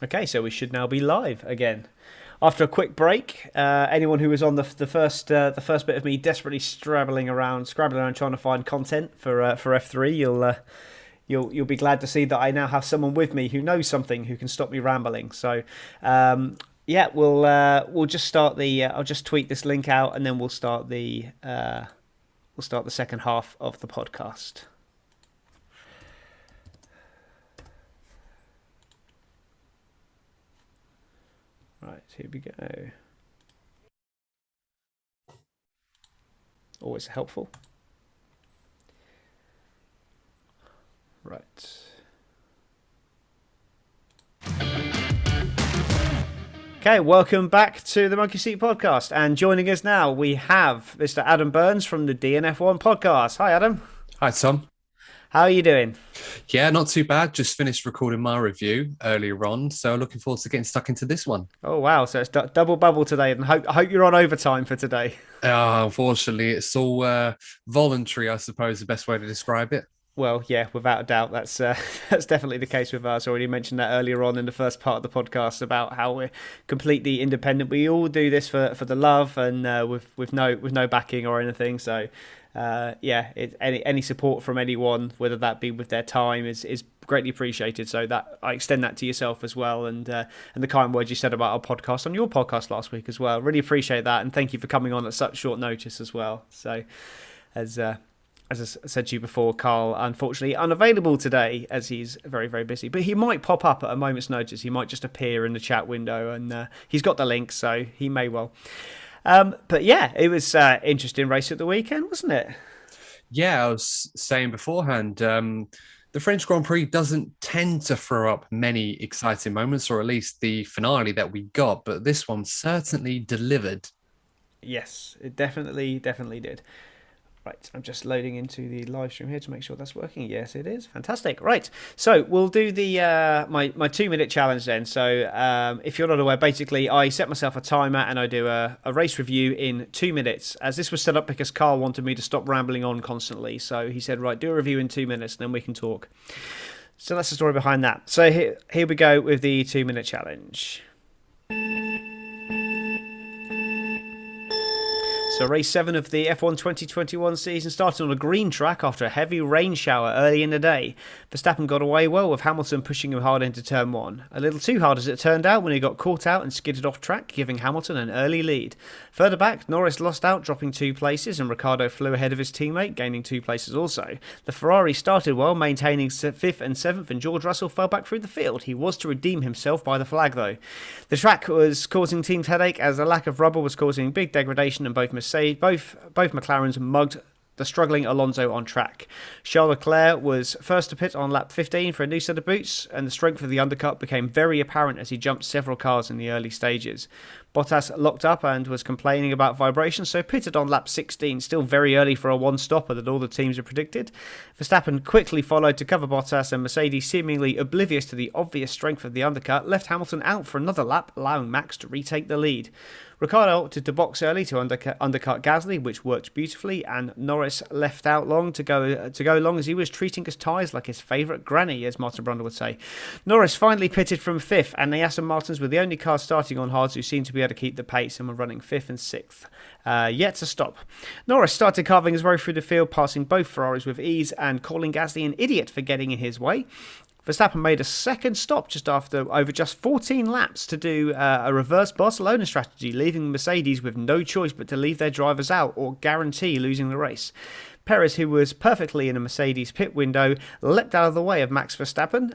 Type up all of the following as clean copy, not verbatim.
Okay, so we should now be live again. After a quick break, anyone who was on the first bit of me desperately scrabbling around trying to find content for F3, you'll be glad to see that I now have someone with me who knows something who can stop me rambling. So yeah, we'll just start the. I'll just tweet this link out and then we'll start the second half of the podcast. Right, here we go. Always helpful. Right. Okay, welcome back to the Monkeyseat podcast. And joining us now, we have Mr. Adam Burns from the DNF1 podcast. Hi, Adam. Hi, Tom. How are you doing? Yeah, not too bad. Just finished recording my review earlier on, so looking forward to getting stuck into this one. Oh, wow. So it's double bubble today, and I hope you're on overtime for today. Unfortunately, it's all voluntary, I suppose, the best way to describe it. Well, yeah, without a doubt, that's that's definitely the case with us. I already mentioned that earlier on in the first part of the podcast about how we're completely independent. We all do this for the love and with no backing or anything. So yeah, any support from anyone, whether that be with their time, is greatly appreciated. So that I extend that to yourself as well, and the kind words you said about our podcast on your podcast last week as well. Really appreciate that, and thank you for coming on at such short notice as well. So as I said to you before, Carl, unfortunately unavailable today as he's very, very busy. But he might pop up at a moment's notice. He might just appear in the chat window, and he's got the link, so he may well. But yeah, it was interesting race at the weekend, wasn't it? Yeah, I was saying beforehand, the French Grand Prix doesn't tend to throw up many exciting moments, or at least the finale that we got, but this one certainly delivered. Yes, it definitely did. Right, I'm just loading into the live stream here to make sure that's working. Yes, it is. Fantastic. Right, so we'll do the my 2-minute challenge then. So if you're not aware, basically I set myself a timer and I do a race review in 2 minutes. As this was set up because Carl wanted me to stop rambling on constantly. So he said, right, do a review in 2 minutes and then we can talk. So that's the story behind that. So here we go with the 2-minute challenge. So race 7 of the F1 2021 season started on a green track after a heavy rain shower early in the day. Verstappen got away well with Hamilton pushing him hard into turn 1. A little too hard as it turned out when he got caught out and skidded off track, giving Hamilton an early lead. Further back, Norris lost out, dropping 2 places, and Ricciardo flew ahead of his teammate, gaining 2 places also. The Ferrari started well, maintaining 5th and 7th, and George Russell fell back through the field. He was to redeem himself by the flag though. The track was causing teams headache as a lack of rubber was causing big degradation, and both McLarens mugged the struggling Alonso on track. Charles Leclerc was first to pit on lap 15 for a new set of boots, and the strength of the undercut became very apparent as he jumped several cars in the early stages. Bottas locked up and was complaining about vibrations, so pitted on lap 16, still very early for a one-stopper that all the teams had predicted. Verstappen quickly followed to cover Bottas, and Mercedes, seemingly oblivious to the obvious strength of the undercut, left Hamilton out for another lap, allowing Max to retake the lead. Ricciardo opted to box early to undercut Gasly, which worked beautifully, and Norris left out long to go long as he was treating his tyres like his favourite granny, as Martin Brundle would say. Norris finally pitted from 5th, and the Aston Martins were the only cars starting on hards who seemed to be able to keep the pace and were running 5th and 6th. Yet to stop. Norris started carving his way through the field, passing both Ferraris with ease and calling Gasly an idiot for getting in his way. Verstappen made a second stop over just 14 laps to do a reverse Barcelona strategy, leaving Mercedes with no choice but to leave their drivers out or guarantee losing the race. Perez, who was perfectly in a Mercedes pit window, leapt out of the way of Max Verstappen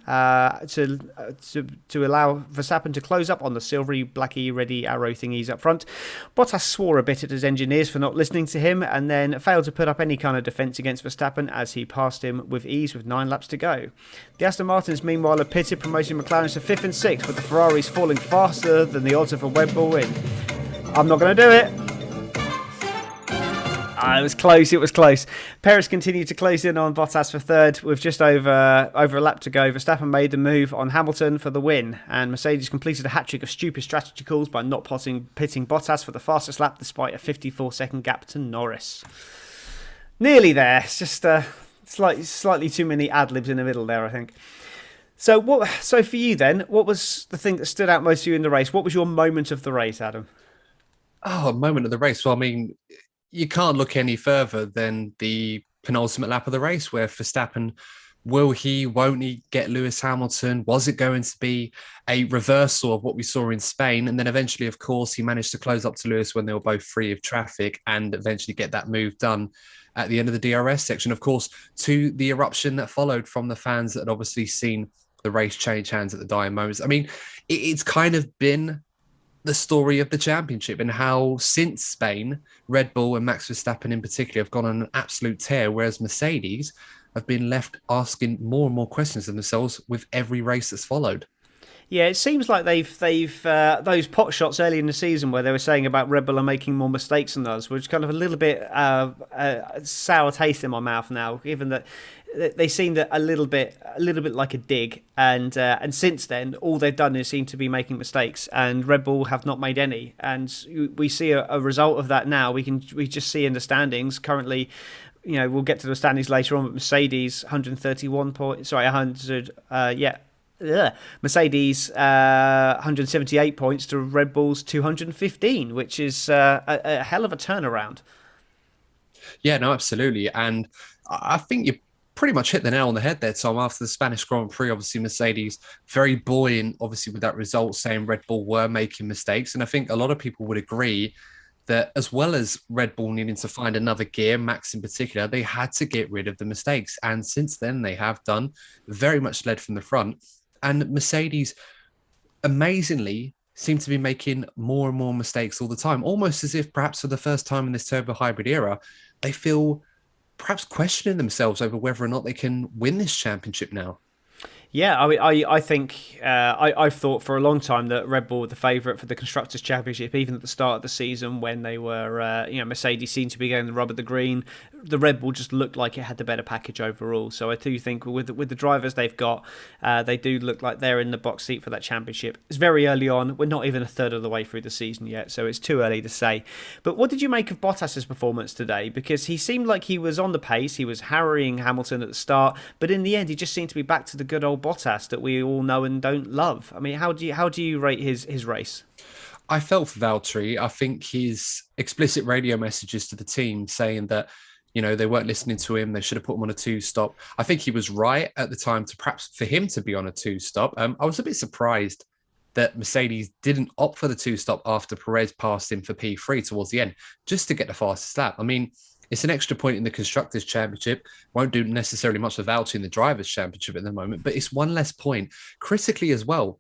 to allow Verstappen to close up on the silvery, blacky, ready arrow thingies up front. Bottas swore a bit at his engineers for not listening to him and then failed to put up any kind of defence against Verstappen as he passed him with ease with 9 laps to go. The Aston Martins, meanwhile, had pitted, promoting McLaren to 5th and 6th, with the Ferraris falling faster than the odds of a Red Bull win. I'm not going to do it. It was close. Perez continued to close in on Bottas for 3rd with just over a lap to go. Verstappen made the move on Hamilton for the win, and Mercedes completed a hat-trick of stupid strategy calls by not pitting Bottas for the fastest lap despite a 54-second gap to Norris. Nearly there. It's just slightly too many ad-libs in the middle there, I think. So what? So for you then, what was the thing that stood out most to you in the race? What was your moment of the race, Adam? Oh, a moment of the race. Well, I mean, you can't look any further than the penultimate lap of the race where Verstappen won't he get Lewis Hamilton? Was it going to be a reversal of what we saw in Spain? And then eventually, of course, he managed to close up to Lewis when they were both free of traffic and eventually get that move done at the end of the DRS section. Of course, to the eruption that followed from the fans that had obviously seen the race change hands at the dying moments. I mean, it's kind of been the story of the championship and how since Spain, Red Bull and Max Verstappen in particular have gone on an absolute tear, whereas Mercedes have been left asking more and more questions of themselves with every race that's followed. Yeah, it seems like they've those pot shots early in the season where they were saying about Red Bull are making more mistakes than us, which kind of a little bit sour taste in my mouth now, given that they seemed a little bit like a dig, and since then all they've done is seem to be making mistakes, and Red Bull have not made any, and we see a result of that now. We just see in the standings currently. You know, we'll get to the standings later on, but Mercedes 131 points. Sorry, 100. Mercedes 178 points to Red Bull's 215, which is a hell of a turnaround. Yeah, no, absolutely. And I think you pretty much hit the nail on the head there, Tom. After the Spanish Grand Prix, obviously Mercedes very buoyant, obviously with that result, saying Red Bull were making mistakes. And I think a lot of people would agree that as well as Red Bull needing to find another gear, Max in particular, they had to get rid of the mistakes. And since then, they have done very much led from the front. And Mercedes, amazingly, seem to be making more and more mistakes all the time, almost as if perhaps for the first time in this turbo hybrid era, they feel perhaps questioning themselves over whether or not they can win this championship now. Yeah, I mean, I think I've thought for a long time that Red Bull were the favourite for the constructors' championship, even at the start of the season when they were, Mercedes seemed to be getting the rub of the green. The Red Bull just looked like it had the better package overall. So I do think with the drivers they've got, they do look like they're in the box seat for that championship. It's very early on. We're not even a third of the way through the season yet, so it's too early to say. But what did you make of Bottas's performance today? Because he seemed like he was on the pace. He was harrying Hamilton at the start, but in the end, he just seemed to be back to the good old Bottas that we all know and don't love. I mean, how do you rate his race? I felt for Valtteri. I think his explicit radio messages to the team saying that, they weren't listening to him. They should have put him on a two-stop. I think he was right at the time to perhaps for him to be on a two-stop. I was a bit surprised that Mercedes didn't opt for the two-stop after Perez passed him for P3 towards the end, just to get the fastest lap. I mean, it's an extra point in the Constructors' Championship. Won't do necessarily much of Valtteri in the Drivers' Championship at the moment, but it's one less point. Critically as well,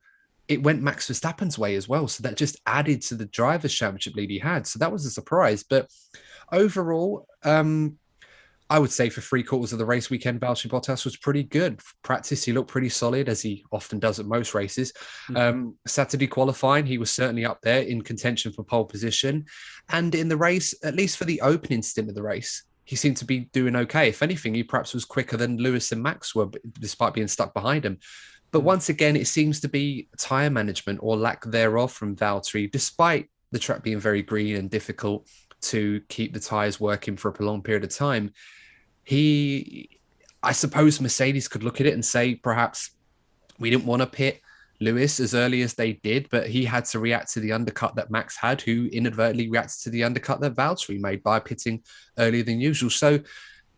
it went Max Verstappen's way as well, so that just added to the Drivers' Championship lead he had. So that was a surprise. But overall, I would say for 3/4 of the race weekend, Valtteri Bottas was pretty good. Practice, he looked pretty solid, as he often does at most races. Saturday qualifying, he was certainly up there in contention for pole position. And in the race, at least for the opening stint of the race, he seemed to be doing okay. If anything, he perhaps was quicker than Lewis and Max were, despite being stuck behind him. But once again, it seems to be tyre management or lack thereof from Valtteri, despite the track being very green and difficult to keep the tyres working for a prolonged period of time. I suppose Mercedes could look at it and say, perhaps we didn't want to pit Lewis as early as they did, but he had to react to the undercut that Max had, who inadvertently reacted to the undercut that Valtteri made by pitting earlier than usual. So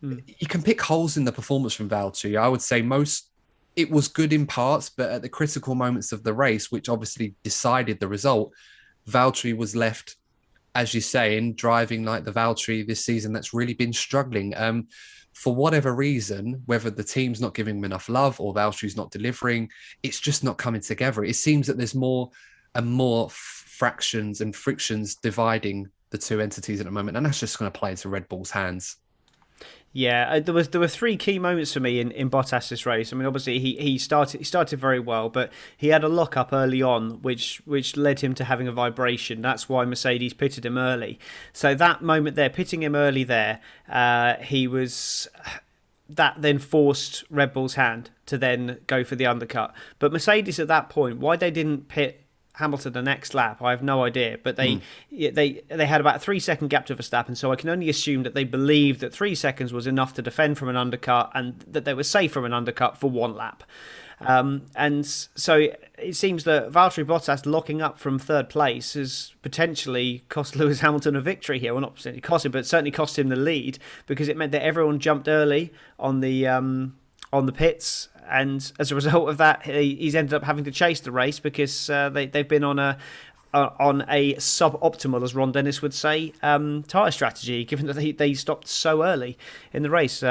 you can pick holes in the performance from Valtteri. I would say it was good in parts, but at the critical moments of the race, which obviously decided the result, Valtteri was left, as you say, in driving like the Valtteri this season that's really been struggling. For whatever reason, whether the team's not giving him enough love or Valtteri's not delivering, it's just not coming together. It seems that there's more and more fractions and frictions dividing the two entities at the moment, and that's just going to play into Red Bull's hands. Yeah, there were three key moments for me in Bottas's race. I mean, obviously he started very well, but he had a lock up early on, which led him to having a vibration. That's why Mercedes pitted him early. So that moment there, pitting him early there, that then forced Red Bull's hand to then go for the undercut. But Mercedes at that point, why they didn't pit Hamilton the next lap, I have no idea, but they had about a 3-second gap to Verstappen, so I can only assume that they believed that 3 seconds was enough to defend from an undercut and that they were safe from an undercut for one lap. And so it seems that Valtteri Bottas locking up from third place has potentially cost Lewis Hamilton a victory here. Well, not potentially cost him, but certainly cost him the lead, because it meant that everyone jumped early on the pits, and as a result of that, he's ended up having to chase the race because they've been on a suboptimal, as Ron Dennis would say, tyre strategy, given that they stopped so early in the race.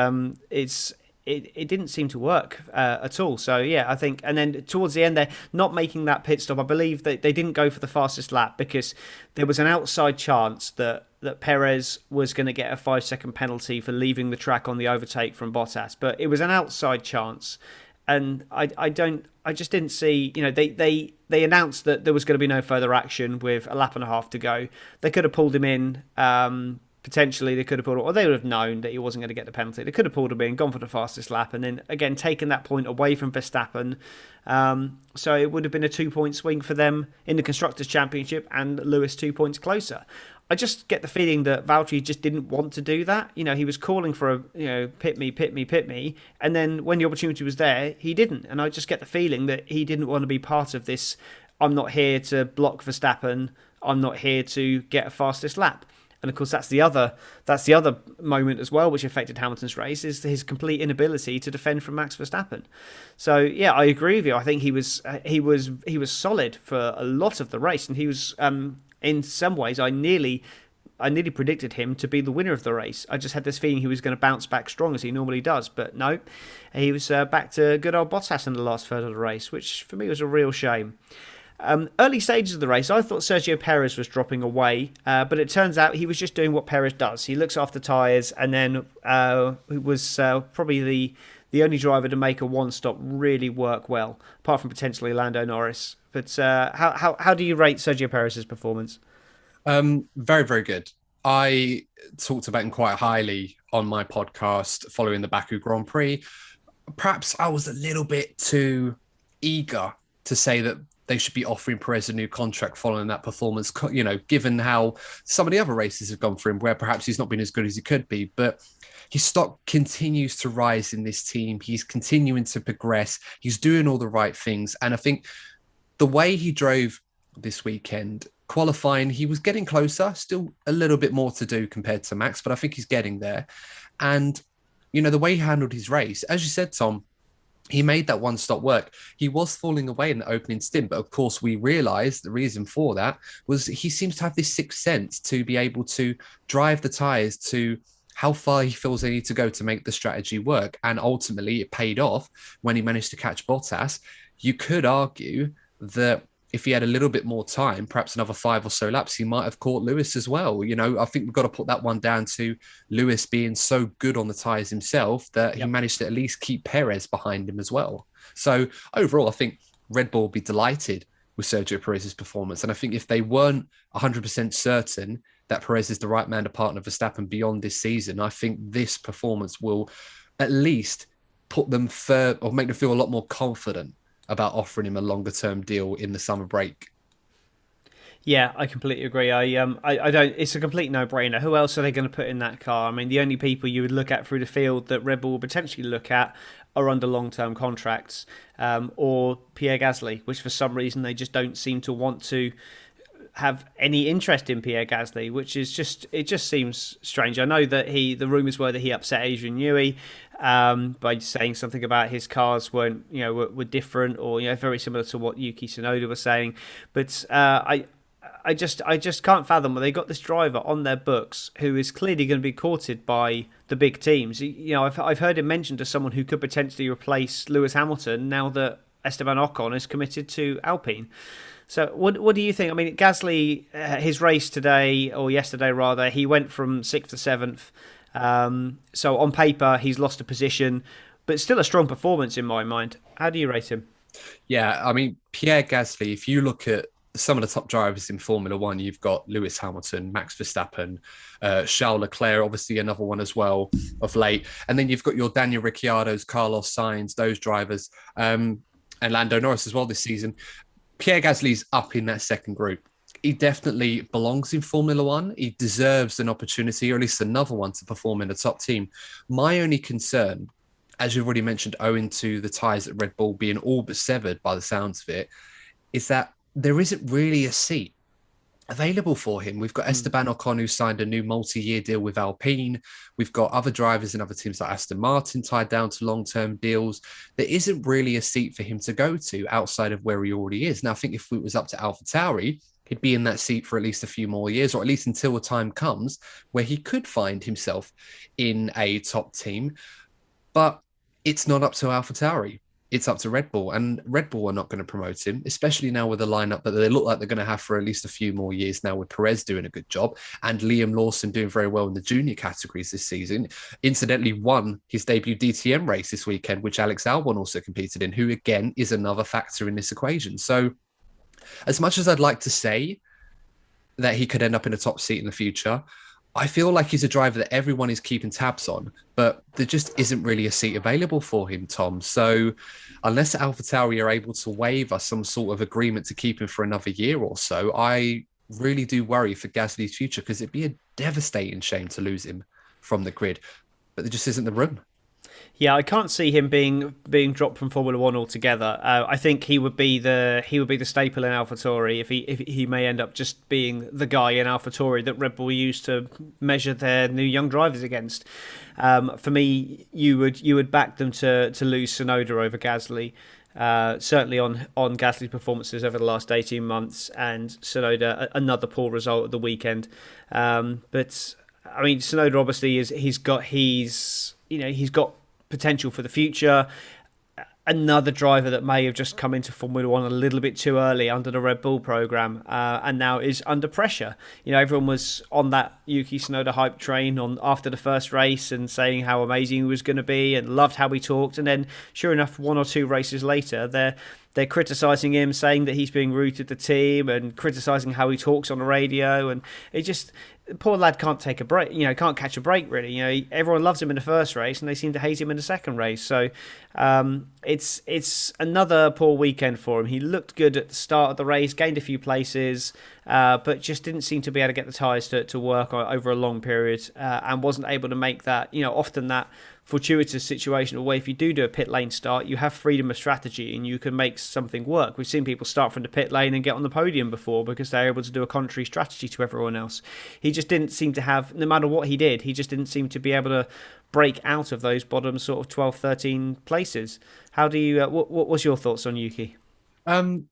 It didn't seem to work at all. So, yeah, I think... And then towards the end, they're not making that pit stop. I believe that they didn't go for the fastest lap because there was an outside chance that Perez was going to get a 5-second penalty for leaving the track on the overtake from Bottas. But it was an outside chance. And I just didn't see... They announced that there was going to be no further action with a lap and a half to go. They could have pulled him in... Potentially, they could have pulled, or they would have known that he wasn't going to get the penalty. They could have pulled him in, gone for the fastest lap, and then again taken that point away from Verstappen. So it would have been a 2-point swing for them in the Constructors' Championship, and Lewis 2 points closer. I just get the feeling that Valtteri just didn't want to do that. He was calling for pit me, and then when the opportunity was there, he didn't. And I just get the feeling that he didn't want to be part of this. I'm not here to block Verstappen. I'm not here to get a fastest lap. And of course, that's the other moment as well, which affected Hamilton's race, is his complete inability to defend from Max Verstappen. So yeah, I agree with you. I think he was solid for a lot of the race, and he was in some ways I nearly predicted him to be the winner of the race. I just had this feeling he was going to bounce back strong as he normally does, but no, he was back to good old Bottas in the last third of the race, which for me was a real shame. Early stages of the race, I thought Sergio Perez was dropping away, but it turns out he was just doing what Perez does. He looks after tyres, and then was probably the only driver to make a one-stop really work well, apart from potentially Lando Norris. But how do you rate Sergio Perez's performance? Very, very good. I talked about him quite highly on my podcast following the Baku Grand Prix. Perhaps I was a little bit too eager to say that they should be offering Perez a new contract following that performance, given how some of the other races have gone for him, where perhaps he's not been as good as he could be. But his stock continues to rise in this team. He's continuing to progress. He's doing all the right things. And I think the way he drove this weekend, qualifying, he was getting closer, still a little bit more to do compared to Max, but I think he's getting there. And, the way he handled his race, as you said, Tom, he made that one-stop work. He was falling away in the opening stint, but of course we realised the reason for that was he seems to have this sixth sense to be able to drive the tyres to how far he feels they need to go to make the strategy work. And ultimately it paid off when he managed to catch Bottas. You could argue that if he had a little bit more time, perhaps another 5 or so laps, he might have caught Lewis as well. I think we've got to put that one down to Lewis being so good on the tyres himself that he managed to at least keep Perez behind him as well. So overall, I think Red Bull will be delighted with Sergio Perez's performance. And I think if they weren't 100% certain that Perez is the right man to partner Verstappen beyond this season, I think this performance will at least put them or make them feel a lot more confident about offering him a longer-term deal in the summer break. Yeah, I completely agree. I don't. It's a complete no-brainer. Who else are they going to put in that car? I mean, the only people you would look at through the field that Red Bull will potentially look at are under long-term contracts, or Pierre Gasly, which for some reason they just don't seem to want to have any interest in Pierre Gasly, which is just seems strange. I know that the rumours were that he upset Adrian Newey by saying something about his cars were different, or very similar to what Yuki Tsunoda was saying. But I just can't fathom where they got this driver on their books who is clearly going to be courted by the big teams. I've heard him mentioned as someone who could potentially replace Lewis Hamilton now that Esteban Ocon is committed to Alpine. So what do you think? I mean, Gasly, his race today, or yesterday rather, he went from 6th to 7th. So on paper, he's lost a position, but still a strong performance in my mind. How do you rate him? Yeah, I mean, Pierre Gasly, if you look at some of the top drivers in Formula One, you've got Lewis Hamilton, Max Verstappen, Charles Leclerc, obviously another one as well of late. And then you've got your Daniel Ricciardo's, Carlos Sainz, those drivers, and Lando Norris as well this season. Pierre Gasly's up in that second group. He definitely belongs in Formula One. He deserves an opportunity, or at least another one, to perform in the top team. My only concern as you've already mentioned, owing to the ties at Red Bull being all but severed by the sounds of it, is that there isn't really a seat available for him. We've got Mm. Esteban Ocon, who signed a new multi-year deal with Alpine. We've got other drivers in other teams like Aston Martin tied down to long-term deals. There isn't really a seat for him to go to outside of where he already is. Now, I think if it was up to AlphaTauri, he'd be in that seat for at least a few more years, or at least until a time comes where he could find himself in a top team. But it's not up to AlphaTauri. It's up to Red Bull, and Red Bull are not going to promote him, especially now with the lineup that they look like they're going to have for at least a few more years now, with Perez doing a good job and Liam Lawson doing very well in the junior categories this season. Incidentally, won his debut DTM race this weekend, which Alex Albon also competed in, who again is another factor in this equation. So, as much as I'd like to say that he could end up in a top seat in the future, I feel like he's a driver that everyone is keeping tabs on, but there just isn't really a seat available for him, Tom. So unless AlphaTauri are able to waive us some sort of agreement to keep him for another year or so, I really do worry for Gasly's future, because it'd be a devastating shame to lose him from the grid, but there just isn't the room. Yeah, I can't see him being dropped from Formula One altogether. I think he would be the staple in AlphaTauri if he may end up just being the guy in AlphaTauri that Red Bull used to measure their new young drivers against. For me, you would back them to lose Tsunoda over Gasly. Certainly on Gasly's performances over the last 18 months, and Tsunoda another poor result at the weekend. But I mean, Tsunoda obviously he's got potential for the future. Another driver that may have just come into Formula One a little bit too early under the Red Bull program, and now is under pressure. Everyone was on that Yuki Tsunoda hype train after the first race and saying how amazing he was going to be and loved how he talked. And then, sure enough, one or two races later, they're criticising him, saying that he's being rude to the team and criticising how he talks on the radio. And it just, poor lad can't take a break, can't catch a break really. Everyone loves him in the first race and they seem to hate him in the second race. So it's another poor weekend for him. He looked good at the start of the race, gained a few places, but just didn't seem to be able to get the tyres to work over a long period, and wasn't able to make that, often that fortuitous situation where if you do a pit lane start, you have freedom of strategy and you can make something work. We've seen people start from the pit lane and get on the podium before because they're able to do a contrary strategy to everyone else. He just didn't seem to have, no matter what he did, he just didn't seem to be able to break out of those bottom sort of 12, 13 places. How do you, what was your thoughts on Yuki? I mean,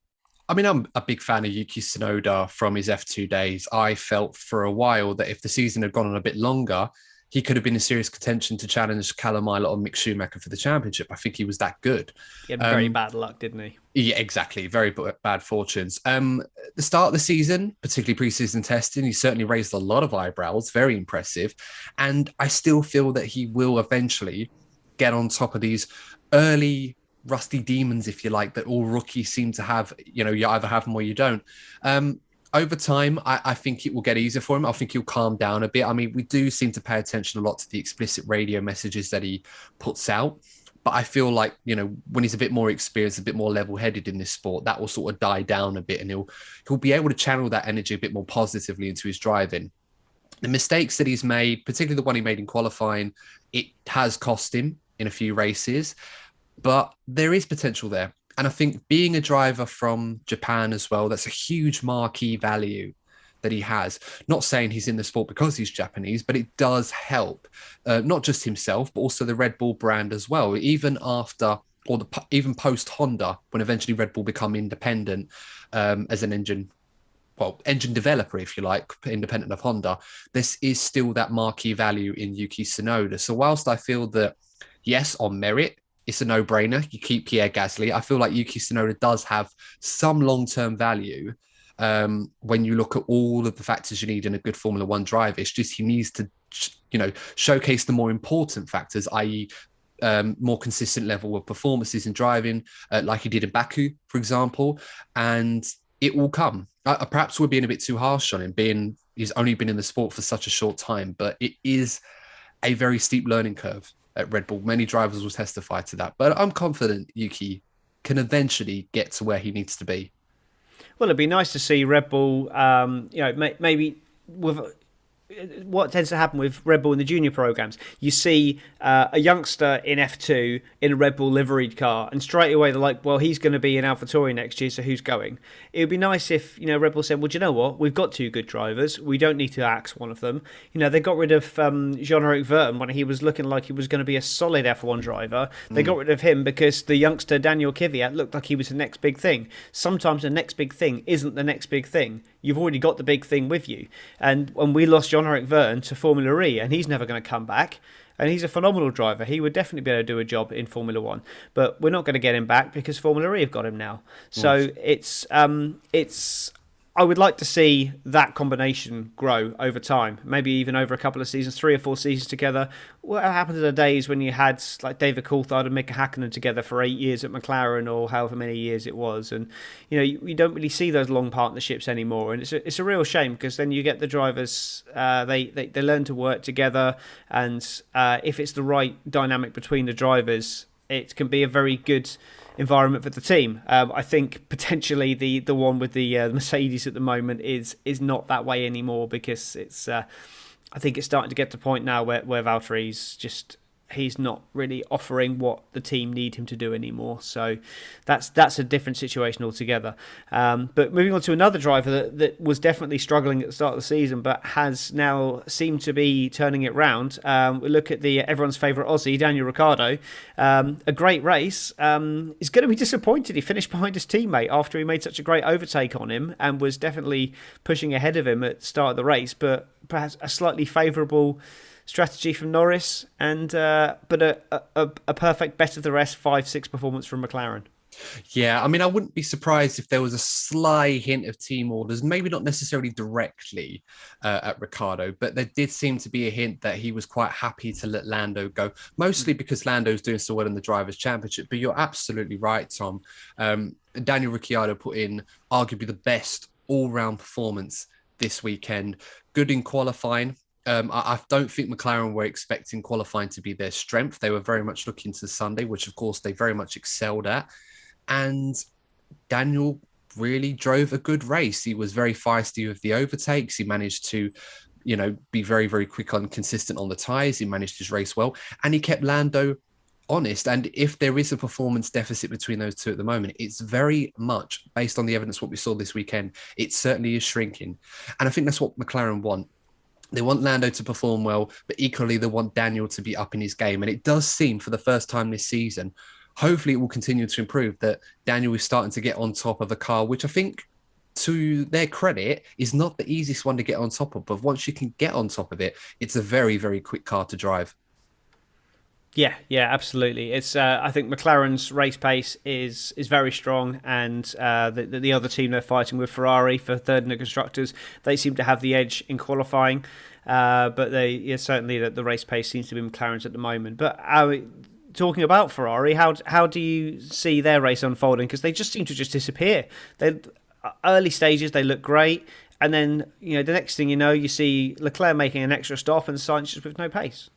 I'm a big fan of Yuki Tsunoda from his F2 days. I felt for a while that if the season had gone on a bit longer, he could have been in serious contention to challenge Callum Ilott or Mick Schumacher for the championship. I think he was that good. He had very bad luck, didn't he? Yeah, exactly. Very bad fortunes. The start of the season, particularly pre-season testing, he certainly raised a lot of eyebrows. Very impressive. And I still feel that he will eventually get on top of these early rusty demons, if you like, that all rookies seem to have. You either have them or you don't. Over time, I think it will get easier for him. I think he'll calm down a bit. I mean, we do seem to pay attention a lot to the explicit radio messages that he puts out. But I feel like, when he's a bit more experienced, a bit more level-headed in this sport, that will sort of die down a bit, and he'll be able to channel that energy a bit more positively into his driving. The mistakes that he's made, particularly the one he made in qualifying, it has cost him in a few races, but there is potential there. And I think being a driver from Japan as well, that's a huge marquee value that he has. Not saying he's in the sport because he's Japanese, but it does help, not just himself, but also the Red Bull brand as well. Even after, even post Honda, when eventually Red Bull become independent as an engine developer, if you like, independent of Honda, this is still that marquee value in Yuki Tsunoda. So whilst I feel that, yes, on merit, it's a no-brainer. You keep Pierre Gasly. I feel like Yuki Tsunoda does have some long-term value when you look at all of the factors you need in a good Formula One driver. It's just he needs to, showcase the more important factors, i.e., more consistent level of performances in driving, like he did in Baku, for example, and it will come. Perhaps we're being a bit too harsh on him, he's only been in the sport for such a short time, but it is a very steep learning curve at Red Bull. Many drivers will testify to that, but I'm confident Yuki can eventually get to where he needs to be. Well, it'd be nice to see Red Bull, maybe with what tends to happen with Red Bull in the junior programs. You see a youngster in F2 in a Red Bull liveried car, and straight away they're like, well, he's going to be in AlphaTauri next year, so who's going? It would be nice if, Red Bull said, well, do you know what? We've got two good drivers. We don't need to axe one of them. They got rid of Jean-Eric Vergne when he was looking like he was going to be a solid F1 driver. They got rid of him because the youngster Daniel Kvyat looked like he was the next big thing. Sometimes the next big thing isn't the next big thing. You've already got the big thing with you. And when we lost Jean-Eric Vergne to Formula E, and he's never going to come back, and he's a phenomenal driver. He would definitely be able to do a job in Formula One, but we're not going to get him back because Formula E have got him now. So it's I would like to see that combination grow over time, maybe even over a couple of seasons, 3 or 4 seasons together. What happened to the days when you had like David Coulthard and Mika Hakkinen together for 8 years at McLaren or however many years it was? And you don't really see those long partnerships anymore, and it's a real shame because then you get the drivers they learn to work together, and if it's the right dynamic between the drivers, it can be a very good environment for the team. I think potentially the one with the Mercedes at the moment is not that way anymore, because it's I think it's starting to get to the point now where Valtteri's just, he's not really offering what the team need him to do anymore. So that's a different situation altogether. But moving on to another driver that was definitely struggling at the start of the season, but has now seemed to be turning it round. We look at the everyone's favourite Aussie, Daniel Ricciardo. A great race. He's going to be disappointed. He finished behind his teammate after he made such a great overtake on him and was definitely pushing ahead of him at the start of the race, but perhaps a slightly favourable strategy from Norris, and but a perfect best of the rest 5-6 performance from McLaren. Yeah, I mean, I wouldn't be surprised if there was a sly hint of team orders, maybe not necessarily directly at Ricciardo, but there did seem to be a hint that he was quite happy to let Lando go, mostly because Lando's doing so well in the Drivers' Championship. But you're absolutely right, Tom. Daniel Ricciardo put in arguably the best all-round performance this weekend. Good in qualifying. I don't think McLaren were expecting qualifying to be their strength. They were very much looking to Sunday, which of course they very much excelled at. And Daniel really drove a good race. He was very feisty with the overtakes. He managed to, be very, very quick and consistent on the tyres. He managed his race well, and he kept Lando honest. And if there is a performance deficit between those two at the moment, it's very much based on the evidence what we saw this weekend. It certainly is shrinking. And I think that's what McLaren want. They want Lando to perform well, but equally they want Daniel to be up in his game. And it does seem for the first time this season, hopefully it will continue to improve, that Daniel is starting to get on top of a car, which I think, to their credit, is not the easiest one to get on top of. But once you can get on top of it, it's a very, very quick car to drive. Yeah, absolutely. It's I think McLaren's race pace is very strong, and the other team they're fighting with, Ferrari, for third in the constructors, they seem to have the edge in qualifying. But certainly the race pace seems to be McLaren's at the moment. But talking about Ferrari, how do you see their race unfolding? Because they just seem to just disappear. Early stages they look great, and then the next thing you know, you see Leclerc making an extra stop and Sainz just with no pace.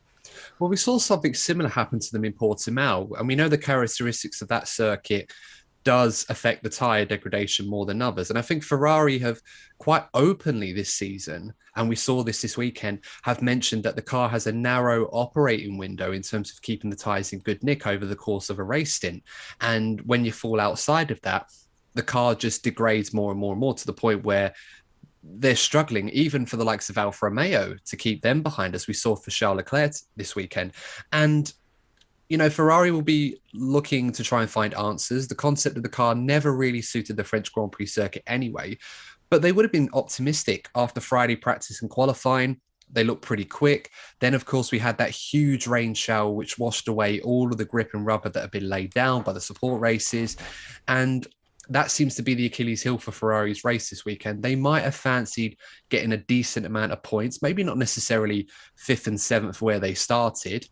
Well, we saw something similar happen to them in Portimao, and we know the characteristics of that circuit does affect the tyre degradation more than others. And I think Ferrari have quite openly this season, and we saw this weekend, have mentioned that the car has a narrow operating window in terms of keeping the tyres in good nick over the course of a race stint. And when you fall outside of that, the car just degrades more and more and more, to the point where they're struggling, even for the likes of Alfa Romeo, to keep them behind, as we saw for Charles Leclerc this weekend. And, Ferrari will be looking to try and find answers. The concept of the car never really suited the French Grand Prix circuit anyway, but they would have been optimistic after Friday practice and qualifying. They looked pretty quick. Then, of course, we had that huge rain shower, which washed away all of the grip and rubber that had been laid down by the support races. And that seems to be the Achilles heel for Ferrari's race this weekend. They might have fancied getting a decent amount of points, maybe not necessarily 5th and 7th where they started,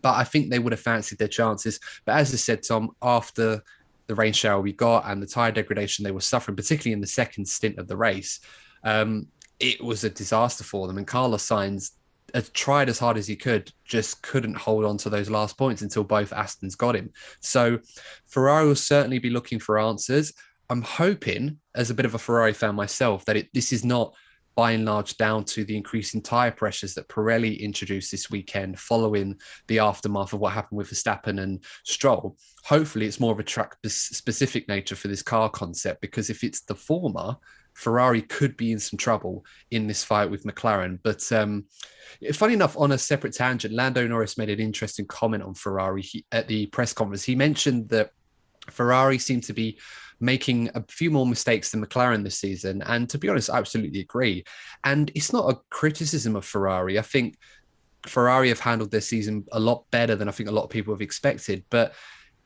but I think they would have fancied their chances. But as I said, Tom, after the rain shower we got and the tyre degradation they were suffering, particularly in the second stint of the race, it was a disaster for them. And Carlos Sainz had tried as hard as he could, just couldn't hold on to those last points until both Astons got him. So Ferrari will certainly be looking for answers. I'm hoping, as a bit of a Ferrari fan myself, that this is not by and large down to the increasing tyre pressures that Pirelli introduced this weekend following the aftermath of what happened with Verstappen and Stroll. Hopefully, it's more of a track-specific nature for this car concept, because if it's the former, Ferrari could be in some trouble in this fight with McLaren. But funny enough, on a separate tangent, Lando Norris made an interesting comment on Ferrari at the press conference. He mentioned that Ferrari seemed to be making a few more mistakes than McLaren this season. And to be honest, I absolutely agree. And it's not a criticism of Ferrari. I think Ferrari have handled their season a lot better than I think a lot of people have expected. But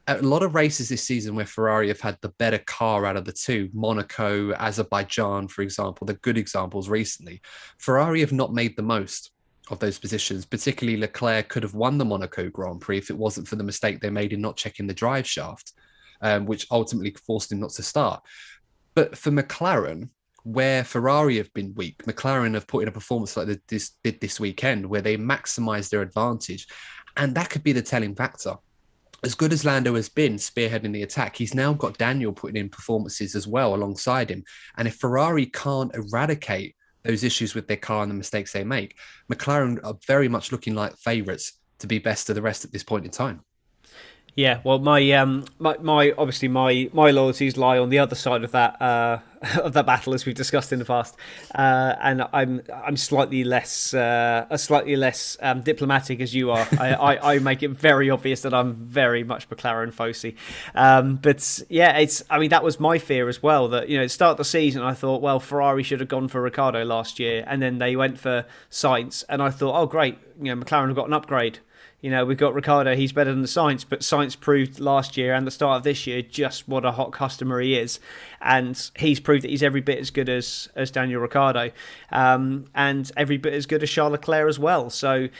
a lot of races this season where Ferrari have had the better car out of the two, Monaco, Azerbaijan, for example, the good examples recently, Ferrari have not made the most of those positions. Particularly Leclerc could have won the Monaco Grand Prix if it wasn't for the mistake they made in not checking the drive shaft, which ultimately forced him not to start. But for McLaren, where Ferrari have been weak, McLaren have put in a performance like this did this weekend, where they maximised their advantage. And that could be the telling factor. As good as Lando has been spearheading the attack, he's now got Daniel putting in performances as well alongside him. And if Ferrari can't eradicate those issues with their car and the mistakes they make, McLaren are very much looking like favourites to be best of the rest at this point in time. Yeah, well, my obviously my loyalties lie on the other side of that of that battle, as we've discussed in the past, and I'm slightly less diplomatic as you are. I make it very obvious that I'm very much McLaren foci, but yeah, that was my fear as well. That, at the start of the season, I thought, well, Ferrari should have gone for Ricciardo last year, and then they went for Sainz, and I thought, oh great, McLaren have got an upgrade. We've got Ricciardo, he's better than the Sainz, but Sainz proved last year and the start of this year just what a hot customer he is. And he's proved that he's every bit as good as Daniel Ricciardo, and every bit as good as Charles Leclerc as well. So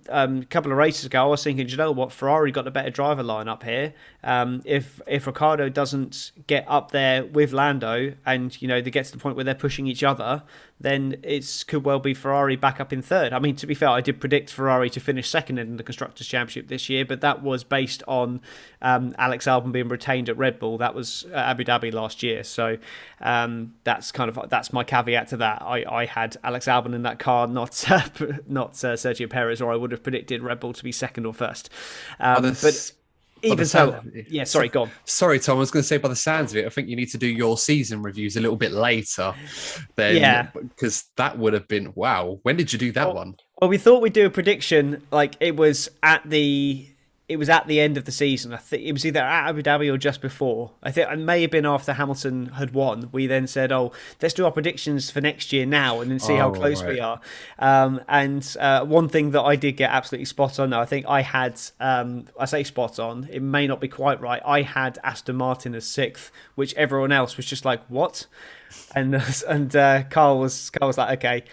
a couple of races ago, I was thinking, you know what, Ferrari got a better driver lineup here. If Ricciardo doesn't get up there with Lando, and they get to the point where they're pushing each other, then it could well be Ferrari back up in third. I mean, to be fair, I did predict Ferrari to finish second in the Constructors' Championship this year, but that was based on Alex Albon being retained at Red Bull. That was Abu Dhabi last year, so that's my caveat to that. I had Alex Albon in that car, not Sergio Perez, or I would have predicted Red Bull to be second or first. But even so, yeah, sorry, go on. Sorry, Tom, I was going to say, by the sounds of it, I think you need to do your season reviews a little bit later. Because that would have been, wow. When did you do that one? Well, we thought we'd do a prediction, like it was at the end of the season. I think it was either at Abu Dhabi or just before. I think it may have been after Hamilton had won. We then said, oh, let's do our predictions for next year now and then see how close we are. And one thing that I did get absolutely spot on, though, I think I had, I say spot on, it may not be quite right. I had Aston Martin as sixth, which everyone else was just like, what? And Carl was like, okay,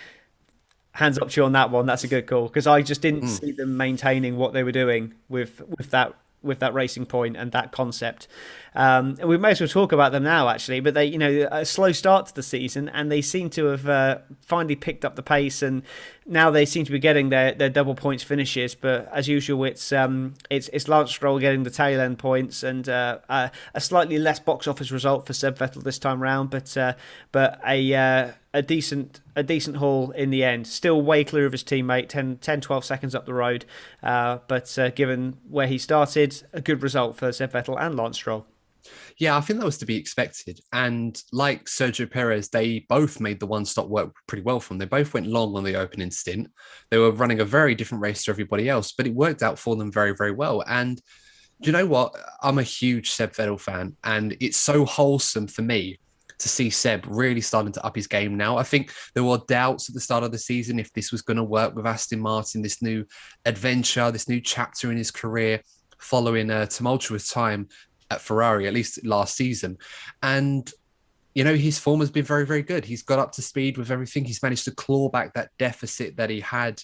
hands up to you on that one. That's a good call, because I just didn't see them maintaining what they were doing with that Racing Point and that concept. And we may as well talk about them now, actually. But they, a slow start to the season, and they seem to have finally picked up the pace, and now they seem to be getting their double points finishes. But as usual, it's Lance Stroll getting the tail end points, and a slightly less box office result for Seb Vettel this time round, but a decent haul in the end. Still way clear of his teammate, 10-12 seconds up the road. But given where he started, a good result for Seb Vettel and Lance Stroll. Yeah, I think that was to be expected. And like Sergio Perez, they both made the one-stop work pretty well for them. They both went long on the opening stint. They were running a very different race to everybody else, but it worked out for them very, very well. And do you know what? I'm a huge Seb Vettel fan, and it's so wholesome for me to see Seb really starting to up his game now. I think there were doubts at the start of the season if this was going to work with Aston Martin, this new adventure, this new chapter in his career following a tumultuous time at Ferrari, at least last season. And, his form has been very, very good. He's got up to speed with everything. He's managed to claw back that deficit that he had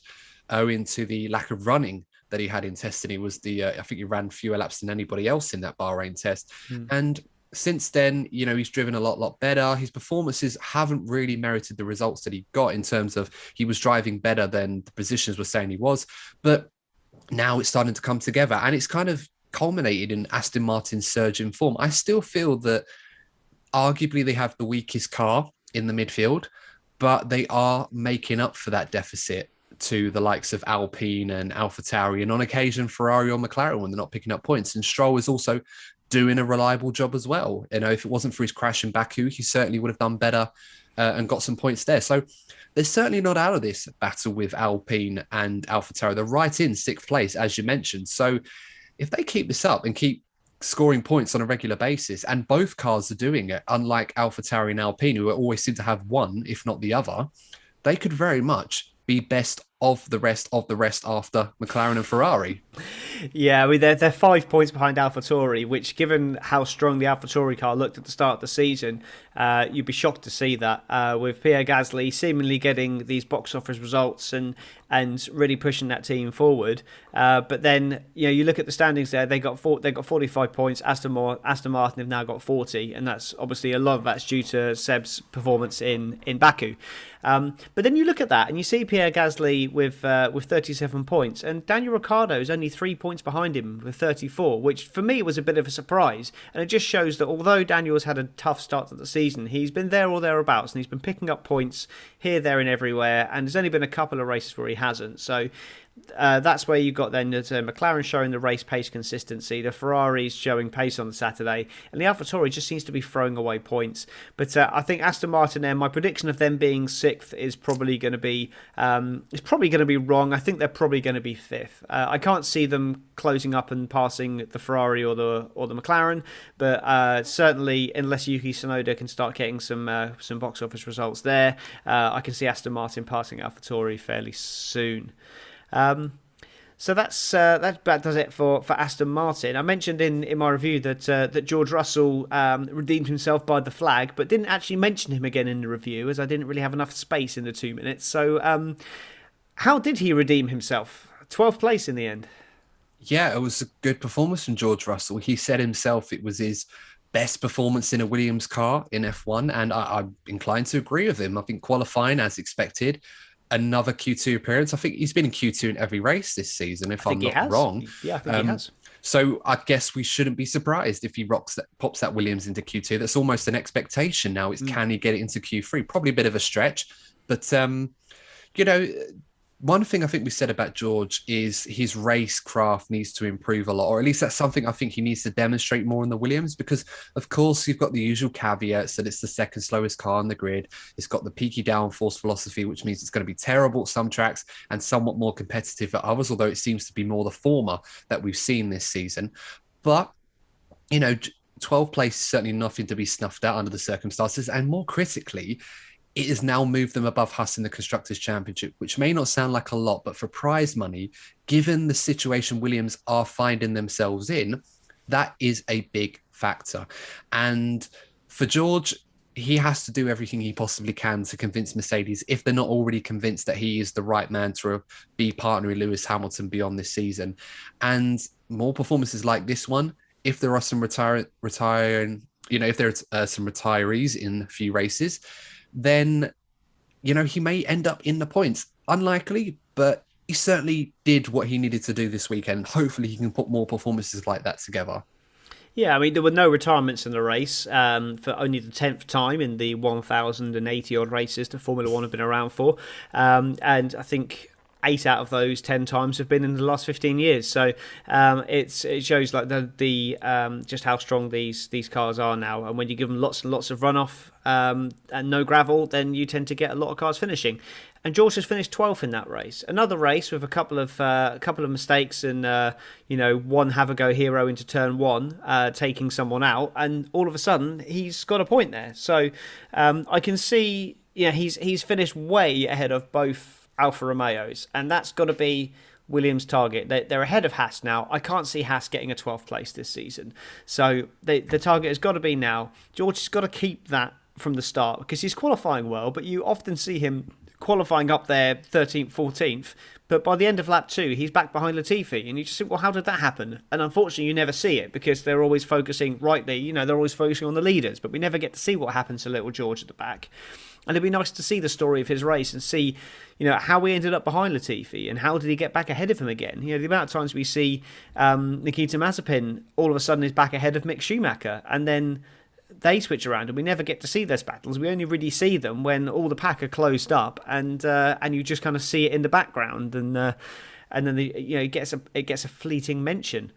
owing to the lack of running that he had in testing. He was I think he ran fewer laps than anybody else in that Bahrain test. And since then, he's driven a lot better. His performances haven't really merited the results that he got in terms of he was driving better than the positions were saying he was. But now it's starting to come together, and it's kind of culminated in Aston Martin's surge in form. I still feel that arguably they have the weakest car in the midfield, but they are making up for that deficit to the likes of Alpine and AlphaTauri, and on occasion Ferrari or McLaren when they're not picking up points. And Stroll is also doing a reliable job as well. You know, if it wasn't for his crash in Baku, he certainly would have done better and got some points there. So they're certainly not out of this battle with Alpine and AlphaTauri. They're right in sixth place, as you mentioned. So if they keep this up and keep scoring points on a regular basis, and both cars are doing it, unlike AlphaTauri and Alpine, who always seem to have one, if not the other, they could very much be best of the rest after McLaren and Ferrari. Yeah, I mean, they're 5 points behind AlphaTauri, which, given how strong the AlphaTauri car looked at the start of the season, you'd be shocked to see that, with Pierre Gasly seemingly getting these box office results and really pushing that team forward. But then, you know, you look at the standings there; they got 45 points. Aston Martin have now got 40, and that's obviously a lot of that's due to Seb's performance in Baku. But then you look at that and you see Pierre Gasly with 37 points, and Daniel Ricciardo is only 3 points behind him with 34, which for me was a bit of a surprise. And it just shows that although Daniel's had a tough start to the season, he's been there or thereabouts, and he's been picking up points here, there, and everywhere. And there's only been a couple of races where he hasn't. So that's where you got then the McLaren showing the race pace consistency, the Ferraris showing pace on the Saturday, and the AlphaTauri just seems to be throwing away points. But I think Aston Martin, there, my prediction of them being sixth is probably going to be wrong. I think they're probably going to be fifth. I can't see them closing up and passing the Ferrari or the McLaren, but certainly unless Yuki Tsunoda can start getting some box office results there, I can see Aston Martin passing AlphaTauri fairly soon. So that does it for Aston Martin. I mentioned in my review that George Russell redeemed himself by the flag, but didn't actually mention him again in the review, as I didn't really have enough space in the 2 minutes. So how did he redeem himself? 12th place in the end. Yeah, it was a good performance from George Russell. He said himself it was his best performance in a Williams car in F1, and I'm inclined to agree with him. I think qualifying as expected. Another Q2 appearance. I think he's been in Q2 in every race this season, if I'm not wrong. Yeah, I think he has. So I guess we shouldn't be surprised if he pops that Williams into Q2. That's almost an expectation now. Is can he get it into Q3? Probably a bit of a stretch, but you know, one thing I think we said about George is his racecraft needs to improve a lot, or at least that's something I think he needs to demonstrate more in the Williams, because of course you've got the usual caveats that it's the second slowest car on the grid. It's got the peaky downforce philosophy, which means it's going to be terrible at some tracks and somewhat more competitive at others, although it seems to be more the former that we've seen this season. But, you know, 12th place is certainly nothing to be snuffed at under the circumstances, and more critically, it has now moved them above Haas in the Constructors' Championship, which may not sound like a lot, but for prize money, given the situation Williams are finding themselves in, that is a big factor. And for George, he has to do everything he possibly can to convince Mercedes, if they're not already convinced, that he is the right man to be partnering Lewis Hamilton beyond this season. And more performances like this one, if there are some retiring, you know, if there's some retirees in a few races, then, you know, he may end up in the points. Unlikely, but he certainly did what he needed to do this weekend. Hopefully he can put more performances like that together. Yeah, I mean, there were no retirements in the race for only the 10th time in the 1,080-odd races that Formula One have been around for. And I think 8 out of those 10 times have been in the last 15 years. So it shows like the just how strong these cars are now. And when you give them lots and lots of runoff and no gravel, then you tend to get a lot of cars finishing. And George has finished 12th in that race. Another race with a couple of mistakes and one have-a-go hero into turn one, taking someone out, and all of a sudden he's got a point there. So I can see, he's finished way ahead of both Alfa Romeos, and that's got to be Williams' target. They're ahead of Haas now. I can't see Haas getting a 12th place this season. So the target has got to be now. George has got to keep that from the start, because he's qualifying well, but you often see him qualifying up there 13th, 14th, but by the end of lap 2 he's back behind Latifi, and you just think, well, how did that happen? And unfortunately you never see it, because they're always focusing, rightly, they're always focusing on the leaders, but we never get to see what happens to little George at the back. And it'd be nice to see the story of his race and see, how he ended up behind Latifi and how did he get back ahead of him again. The amount of times we see Nikita Mazepin all of a sudden is back ahead of Mick Schumacher, and then they switch around and we never get to see those battles. We only really see them when all the pack are closed up and you just kind of see it in the background and then it gets a fleeting mention.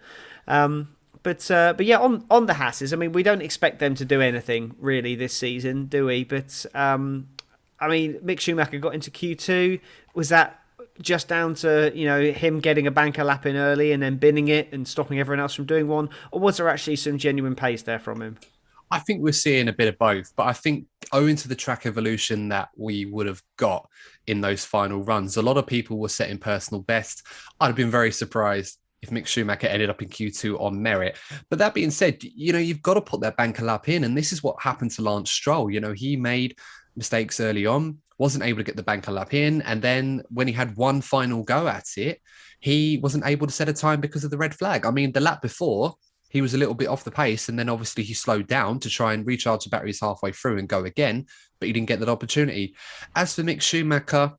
But yeah, on the Hasses, I mean, we don't expect them to do anything really this season, do we? But I mean, Mick Schumacher got into Q2. Was that just down to him getting a banker lap in early and then binning it and stopping everyone else from doing one, or was there actually some genuine pace there from him? I think we're seeing a bit of both, but I think owing to the track evolution that we would have got in those final runs, a lot of people were setting personal best. I'd have been very surprised if Mick Schumacher ended up in Q2 on merit. But that being said, you've got to put that banker lap in. And this is what happened to Lance Stroll. He made mistakes early on, wasn't able to get the banker lap in. And then when he had one final go at it, he wasn't able to set a time because of the red flag. I mean, the lap before, he was a little bit off the pace, and then obviously he slowed down to try and recharge the batteries halfway through and go again, but he didn't get that opportunity. As for Mick Schumacher,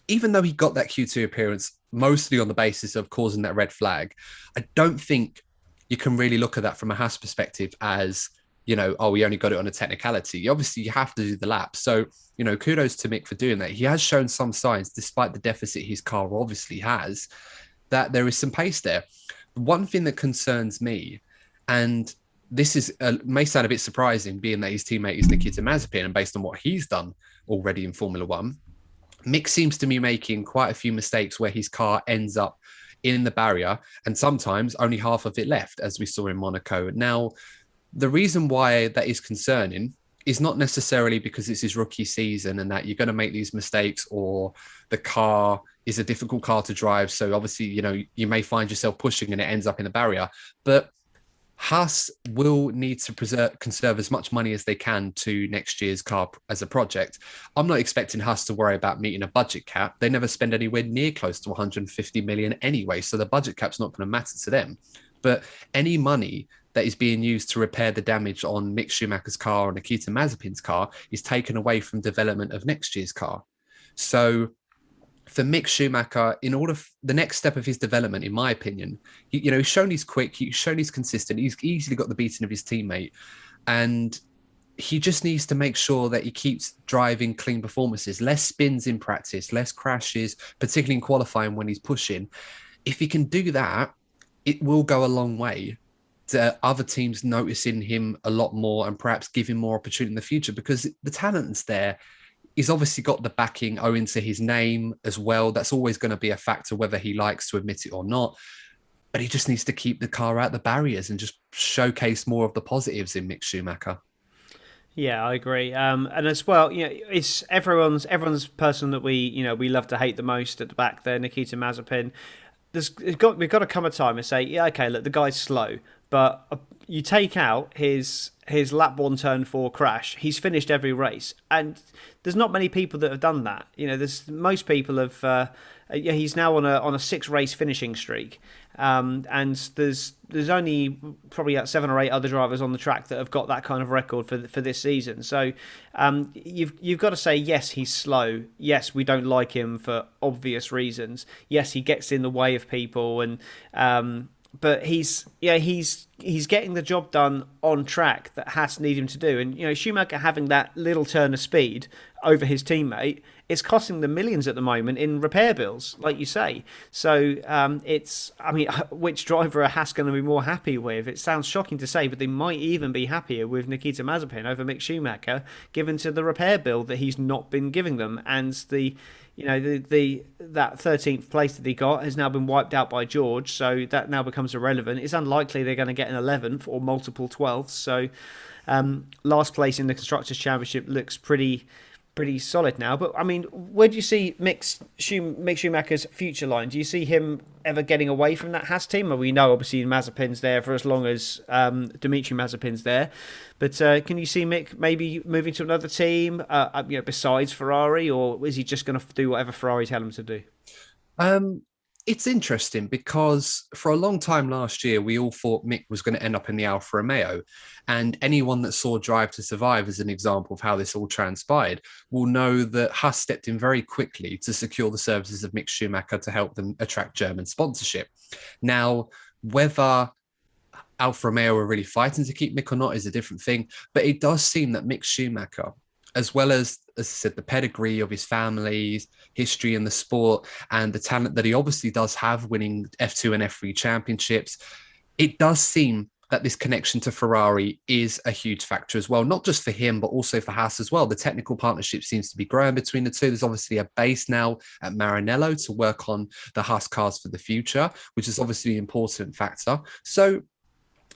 even though he got that Q2 appearance mostly on the basis of causing that red flag, I don't think you can really look at that from a Haas perspective as, oh, we only got it on a technicality. Obviously, you have to do the lap. So, kudos to Mick for doing that. He has shown some signs, despite the deficit his car obviously has, that there is some pace there. One thing that concerns me, and this is may sound a bit surprising, being that his teammate is Nikita Mazepin, and based on what he's done already in Formula One, Mick seems to be making quite a few mistakes where his car ends up in the barrier, and sometimes only half of it left, as we saw in Monaco. Now, the reason why that is concerning is not necessarily because it's his rookie season and that you're going to make these mistakes, or the car is a difficult car to drive. So obviously, you may find yourself pushing and it ends up in the barrier. But Haas will need to conserve as much money as they can to next year's car as a project. I'm not expecting Haas to worry about meeting a budget cap. They never spend anywhere near close to 150 million anyway. So the budget cap's not going to matter to them. But any money that is being used to repair the damage on Mick Schumacher's car or Nikita Mazepin's car is taken away from development of next year's car. So for Mick Schumacher, in order the next step of his development, in my opinion, he's shown he's quick, he's shown he's consistent, he's easily got the beating of his teammate, and he just needs to make sure that he keeps driving clean performances, less spins in practice, less crashes, particularly in qualifying when he's pushing. If he can do that, it will go a long way to other teams noticing him a lot more and perhaps give him more opportunity in the future, because the talent's there. He's obviously got the backing owing to his name as well. That's always going to be a factor, whether he likes to admit it or not. But he just needs to keep the car out the barriers and just showcase more of the positives in Mick Schumacher. Yeah, I agree. And as well, it's everyone's person that we love to hate the most at the back there, Nikita Mazepin. We've got to come a time and say, yeah, okay, look, the guy's slow, but you take out his lap 1 turn 4 crash, he's finished every race, and there's not many people that have done that. There's most people have. He's now on a 6 race finishing streak, and there's only probably 7 or 8 other drivers on the track that have got that kind of record for this season. So you've got to say, yes, he's slow. Yes, we don't like him for obvious reasons. Yes, he gets in the way of people, and but he's getting the job done on track that Haas need him to do. And Schumacher having that little turn of speed over his teammate, it's costing them millions at the moment in repair bills, like you say. So which driver are Haas going to be more happy with? It sounds shocking to say, but they might even be happier with Nikita Mazepin over Mick Schumacher, given to the repair bill that he's not been giving them, and that 13th place that he got has now been wiped out by George, so that now becomes irrelevant. It's unlikely they're going to get an 11th or multiple 12th. So last place in the Constructors' Championship looks pretty solid now. But I mean, where do you see Mick Schumacher's future line? Do you see him ever getting away from that Haas team? Well, we know obviously Mazepin's there for as long as Dimitri Mazepin's there, but can you see Mick maybe moving to another team besides Ferrari, or is he just going to do whatever Ferrari tell him to do? It's interesting because for a long time last year, we all thought Mick was going to end up in the Alfa Romeo. And anyone that saw Drive to Survive as an example of how this all transpired will know that Haas stepped in very quickly to secure the services of Mick Schumacher to help them attract German sponsorship. Now, whether Alfa Romeo are really fighting to keep Mick or not is a different thing. But it does seem that Mick Schumacher, as well as I said, the pedigree of his family's history in the sport and the talent that he obviously does have, winning F2 and F3 championships, it does seem that this connection to Ferrari is a huge factor as well, not just for him, but also for Haas as well. The technical partnership seems to be growing between the two. There's obviously a base now at Maranello to work on the Haas cars for the future, which is obviously an important factor. So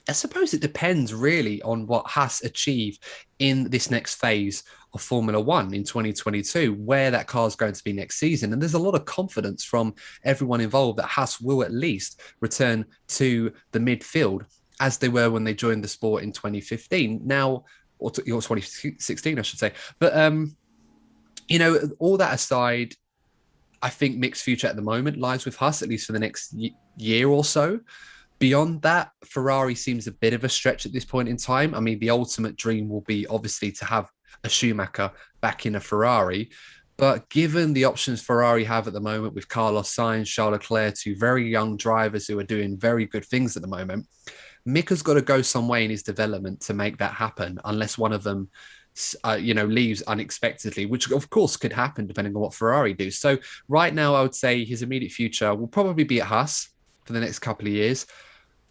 I suppose it depends really on what Haas achieve in this next phase of Formula One in 2022, where that car is going to be next season. And there's a lot of confidence from everyone involved that Haas will at least return to the midfield as they were when they joined the sport in 2015. Now, or 2016, I should say. But, all that aside, I think Mick's future at the moment lies with Haas, at least for the next year or so. Beyond that, Ferrari seems a bit of a stretch at this point in time. I mean, the ultimate dream will be obviously to have a Schumacher back in a Ferrari. But given the options Ferrari have at the moment with Carlos Sainz, Charles Leclerc, two very young drivers who are doing very good things at the moment, Mick has got to go some way in his development to make that happen, unless one of them leaves unexpectedly, which of course could happen depending on what Ferrari do. So right now, I would say his immediate future will probably be at Haas for the next couple of years.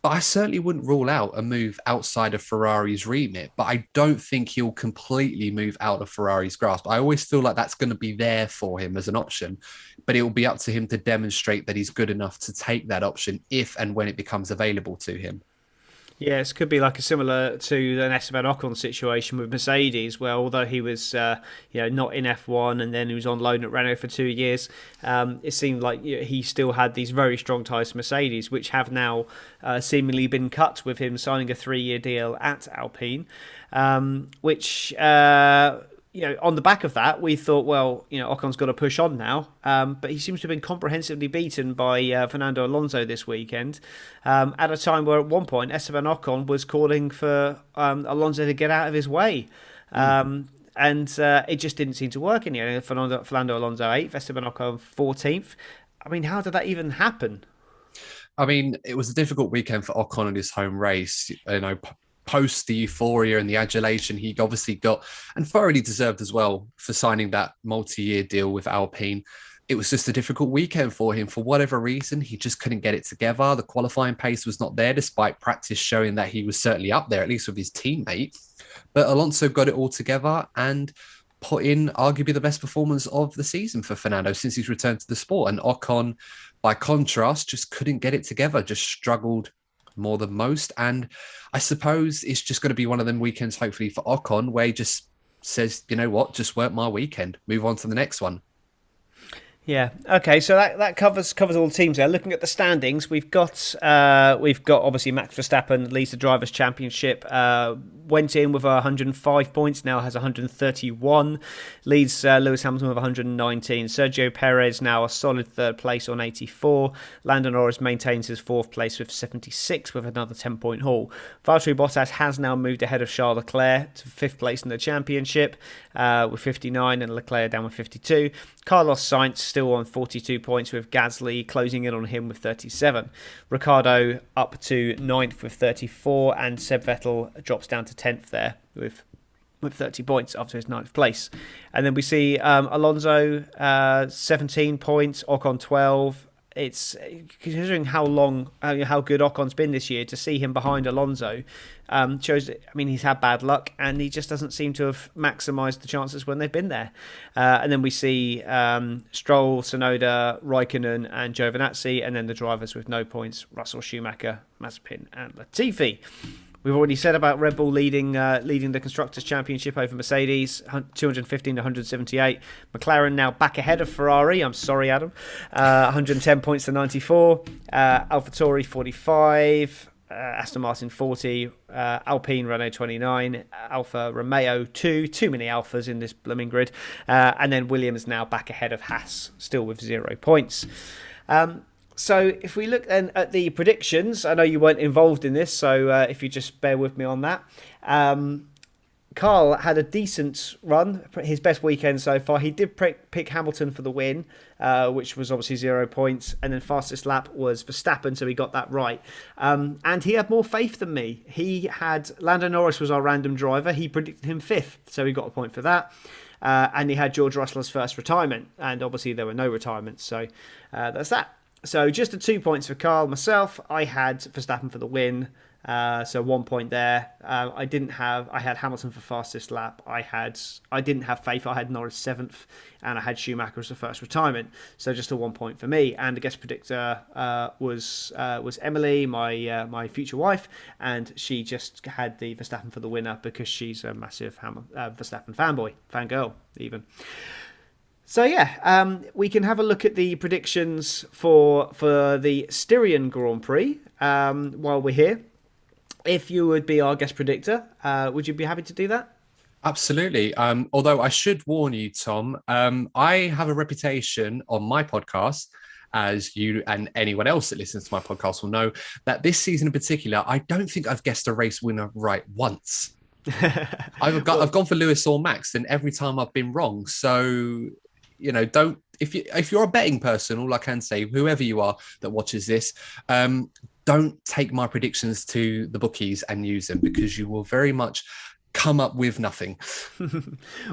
But I certainly wouldn't rule out a move outside of Ferrari's remit. But I don't think he'll completely move out of Ferrari's grasp. I always feel like that's going to be there for him as an option. But it will be up to him to demonstrate that he's good enough to take that option if and when it becomes available to him. Yes, could be like a similar to an Esteban Ocon situation with Mercedes, where although he was, not in F1 and then he was on loan at Renault for 2 years, it seemed like he still had these very strong ties to Mercedes, which have now seemingly been cut with him signing a 3-year deal at Alpine, which. On the back of that, we thought, Ocon's got to push on now. But he seems to have been comprehensively beaten by Fernando Alonso this weekend, at a time where at one point Esteban Ocon was calling for Alonso to get out of his way. And it just didn't seem to work in the end. Fernando Alonso 8th, Esteban Ocon 14th. I mean, how did that even happen? I mean, it was a difficult weekend for Ocon in his home race. Post the euphoria and the adulation he obviously got, and thoroughly deserved as well, for signing that multi-year deal with Alpine. It was just a difficult weekend for him. For whatever reason, he just couldn't get it together. The qualifying pace was not there, despite practice showing that he was certainly up there, at least with his teammate. But Alonso got it all together and put in arguably the best performance of the season for Fernando since he's returned to the sport. And Ocon, by contrast, just couldn't get it together, just struggled more than most. And I suppose it's just going to be one of them weekends, hopefully, for Ocon, where he just says, you know what, just work my weekend, move on to the next one. Yeah. Okay. So that covers all the teams there. Looking at the standings, we've got obviously Max Verstappen leads the Drivers' Championship. Went in with 105 points, now has 131. Leads Lewis Hamilton with 119. Sergio Perez now a solid third place on 84. Lando Norris maintains his fourth place with 76 with another 10-point haul. Valtteri Bottas has now moved ahead of Charles Leclerc to fifth place in the championship with 59, and Leclerc down with 52. Carlos Sainz still on 42 points, with Gasly closing in on him with 37. Ricciardo up to 9th with 34, and Seb Vettel drops down to 10th there with 30 points after his 9th place. And then we see Alonso 17 points, Ocon 12. It's considering how good Ocon's been this year, to see him behind Alonso shows that, I mean, he's had bad luck and he just doesn't seem to have maximised the chances when they've been there. And then we see Stroll, Tsunoda, Raikkonen and Giovinazzi, and then the drivers with no points: Russell, Schumacher, Mazepin and Latifi. We've already said about Red Bull leading the Constructors' Championship over Mercedes, 215 to 178. McLaren now back ahead of Ferrari. I'm sorry, Adam. 110 points to 94. AlphaTauri 45. Aston Martin 40. Alpine Renault 29. Alfa Romeo 2. Too many Alphas in this blooming grid. And then Williams now back ahead of Haas, still with 0 points. So if we look then at the predictions, I know you weren't involved in this, so if you just bear with me on that. Carl had a decent run, his best weekend so far. He did pick Hamilton for the win, which was obviously 0 points. And then fastest lap was Verstappen, so he got that right. And he had more faith than me. He had Lando Norris was our random driver. He predicted him 5th, so he got a point for that. And he had George Russell's first retirement. And obviously there were no retirements, so that's that. So just the 2 points for Carl. Myself, I had Verstappen for the win. So 1 point there. I had Hamilton for fastest lap. I didn't have faith. I had Norris 7th, and I had Schumacher as the first retirement. So just a 1 point for me. And the guest predictor was Emily, my future wife, and she just had the Verstappen for the winner because she's a massive Verstappen fanboy, fangirl even. So yeah, we can have a look at the predictions for the Styrian Grand Prix while we're here. If you would be our guest predictor, would you be happy to do that? Absolutely. Although I should warn you, Tom, I have a reputation on my podcast, as you and anyone else that listens to my podcast will know, that this season in particular, I don't think I've guessed a race winner right once. I've gone for Lewis or Max, and every time I've been wrong. So, don't if you're a betting person, all I can say, whoever you are that watches this, don't take my predictions to the bookies and use them, because you will very much come up with nothing.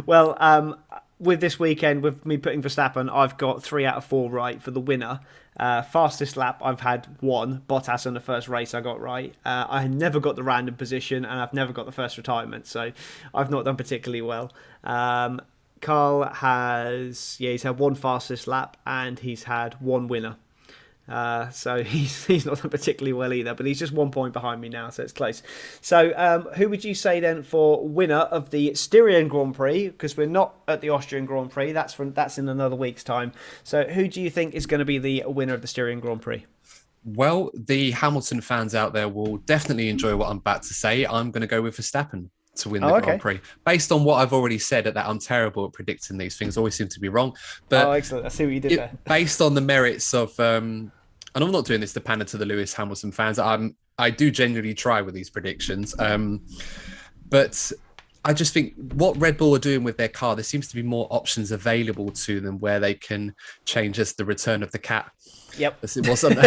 Well, with this weekend, with me putting Verstappen, I've got 3 out of 4 right for the winner. Fastest lap, I've had 1. Bottas in the first race I got right. I never got the random position, and I've never got the first retirement, so I've not done particularly well. Carl he's had 1 fastest lap, and he's had 1 winner. So he's not done particularly well either, but he's just 1 point behind me now, so it's close. So who would you say then for winner of the Styrian Grand Prix? Because we're not at the Austrian Grand Prix, that's in another week's time. So who do you think is going to be the winner of the Styrian Grand Prix? Well, the Hamilton fans out there will definitely enjoy what I'm about to say. I'm going to go with Verstappen to win the Grand Prix. Based on what I've already said, that I'm terrible at predicting these things, always seem to be wrong. But excellent. I see what you did there. Based on the merits of, and I'm not doing this to pander to the Lewis Hamilton fans, I do genuinely try with these predictions. But I just think what Red Bull are doing with their car, there seems to be more options available to them where they can change as the return of the cat. Yep. It wasn't.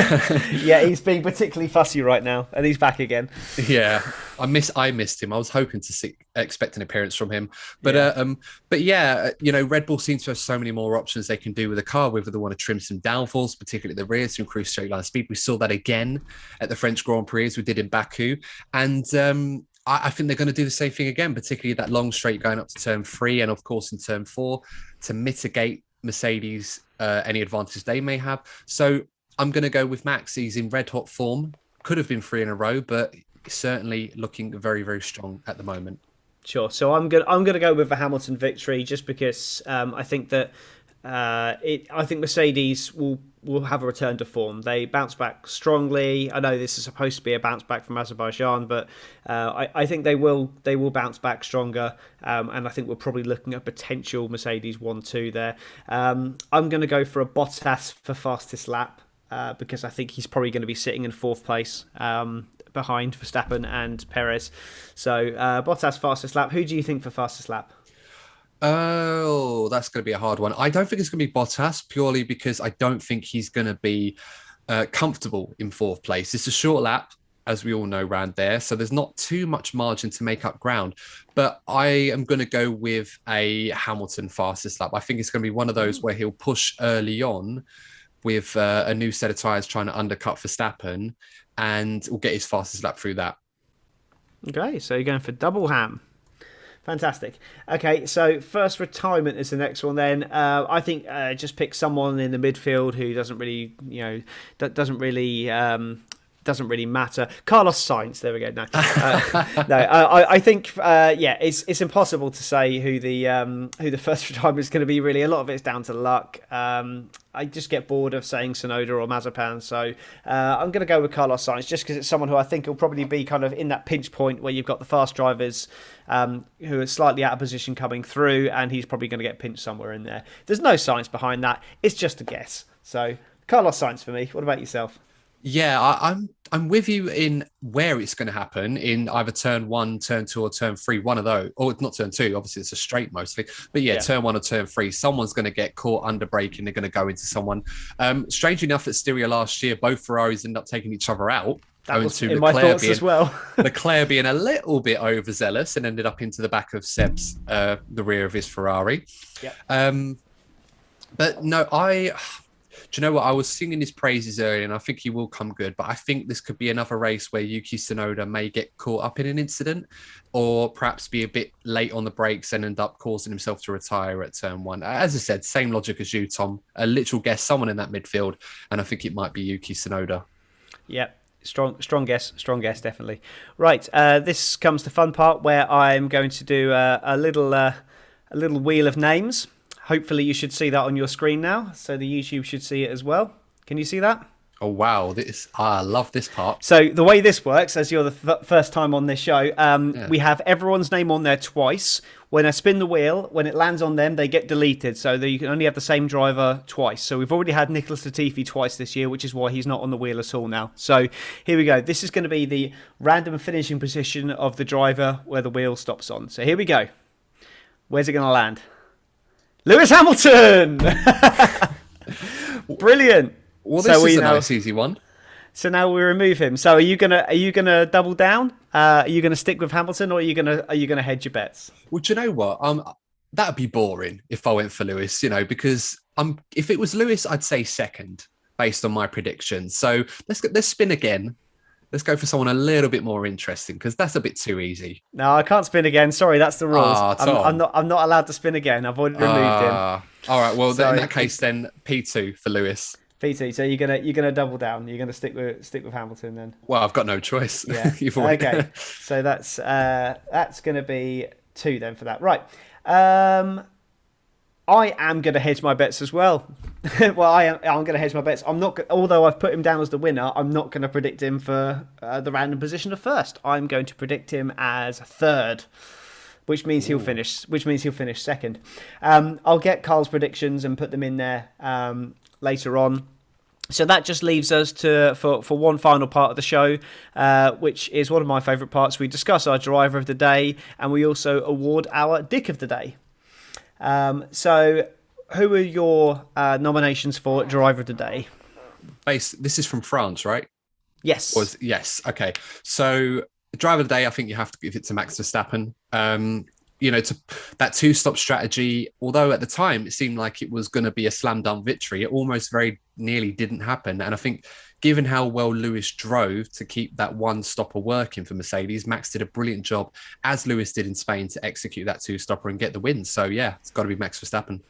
Yeah, he's being particularly fussy right now, and he's back again. Yeah, I missed him. I was hoping to expect an appearance from him, but yeah, Red Bull seems to have so many more options they can do with the car. Whether they want to trim some downforce, particularly at the rear, to increase straight line speed. We saw that again at the French Grand Prix, as we did in Baku, and I think they're going to do the same thing again, particularly that long straight going up to turn 3, and of course in turn 4, to mitigate Mercedes any advantage they may have. So I'm going to go with Max. He's in red hot form. Could have been 3 in a row, but certainly looking very, very strong at the moment. Sure. So I'm gonna go with the Hamilton victory, just because I think that I think Mercedes will have a return to form. They bounce back strongly. I know this is supposed to be a bounce back from Azerbaijan, but I think they will bounce back stronger. And I think we're probably looking at potential Mercedes 1-2 there. I'm going to go for a Bottas for fastest lap because I think he's probably going to be sitting in 4th place behind Verstappen and Perez. So Bottas fastest lap. Who do you think for fastest lap? Oh, that's going to be a hard one. I don't think it's going to be Bottas, purely because I don't think he's going to be comfortable in 4th place. It's a short lap, as we all know, round there, so there's not too much margin to make up ground. But I am going to go with a Hamilton fastest lap. I think it's going to be one of those where he'll push early on with a new set of tyres trying to undercut Verstappen, and will get his fastest lap through that. Okay, so you're going for double ham. Fantastic. Okay, so first retirement is the next one then. I think just pick someone in the midfield who doesn't really, doesn't really matter. Carlos Sainz, there we go. No, I think it's impossible to say who the first retirement is going to be. Really, a lot of it's down to luck. I just get bored of saying Tsunoda or Mazepin, so I'm going to go with Carlos Sainz just because it's someone who I think will probably be kind of in that pinch point where you've got the fast drivers who are slightly out of position coming through, and he's probably going to get pinched somewhere in there. There's no science behind that. It's just a guess. So Carlos Sainz for me. What about yourself? Yeah, I'm with you in where it's going to happen in either turn one, turn two, or turn three. One of those, or not turn two. Obviously, it's a straight mostly. But yeah, Yeah, turn one or turn three. Someone's going to get caught under braking. They're going to go into someone. Strangely enough, at Styria last year, both Ferraris ended up taking each other out. that Owing was to in my thoughts as well. Leclerc being a little bit overzealous and ended up into the back of Seb's the rear of his Ferrari. Yeah. But no, do you know what? I was singing his praises earlier, and I think he will come good. But I think this could be another race where Yuki Tsunoda may get caught up in an incident, or perhaps be a bit late on the brakes and end up causing himself to retire at turn one. As I said, same logic as you, Tom. A literal guess, someone in that midfield, and I think it might be Yuki Tsunoda. Yeah. Strong guess, definitely. Right, this comes the fun part where I'm going to do a little wheel of names. Hopefully you should see that on your screen now, so the YouTube should see it as well. Can you see that? Oh wow, I love this part. So the way this works, as you're the first time on this show, we have everyone's name on there twice. When I spin the wheel, when it lands on them, they get deleted, so that you can only have the same driver twice. So we've already had Nicholas Latifi twice this year, which is why he's not on the wheel at all now. So here we go. This is going to be the random finishing position of the driver where the wheel stops on. So here we go. Where's it going to land? Lewis Hamilton! Brilliant. Well, this is a nice, easy one. So now we remove him. So are you gonna double down? Are you gonna stick with Hamilton, or are you gonna hedge your bets? Well, do you know what? That'd be boring if I went for Lewis. Because if it was Lewis, I'd say second based on my predictions. So let's spin again. Let's go for someone a little bit more interesting, because that's a bit too easy. No, I can't spin again. Sorry, that's the rules. Tom. I'm not allowed to spin again. I've already removed him. All right. Well, in that case, then P2 for Lewis. PT. So you're gonna double down. You're gonna stick with Hamilton then. Well, I've got no choice. Yeah. Okay. So that's gonna be 2 then for that. Right. I am gonna hedge my bets as well. Well, I'm gonna hedge my bets. I'm not. Although I've put him down as the winner, I'm not gonna predict him for the random position of first. I'm going to predict him as third, which means he'll finish. Which means he'll finish second. I'll get Carl's predictions and put them in there later on. So that just leaves us for one final part of the show, which is one of my favourite parts. We discuss our driver of the day, and we also award our dick of the day. So who are your nominations for driver of the day? This is from France, right? Yes. Yes. Okay. So driver of the day, I think you have to give it to Max Verstappen. To that 2-stop strategy, although at the time it seemed like it was going to be a slam dunk victory, it almost very nearly didn't happen. And I think given how well Lewis drove to keep that one stopper working for Mercedes, Max did a brilliant job, as Lewis did in Spain, to execute that 2-stopper and get the win. So yeah, it's got to be Max Verstappen.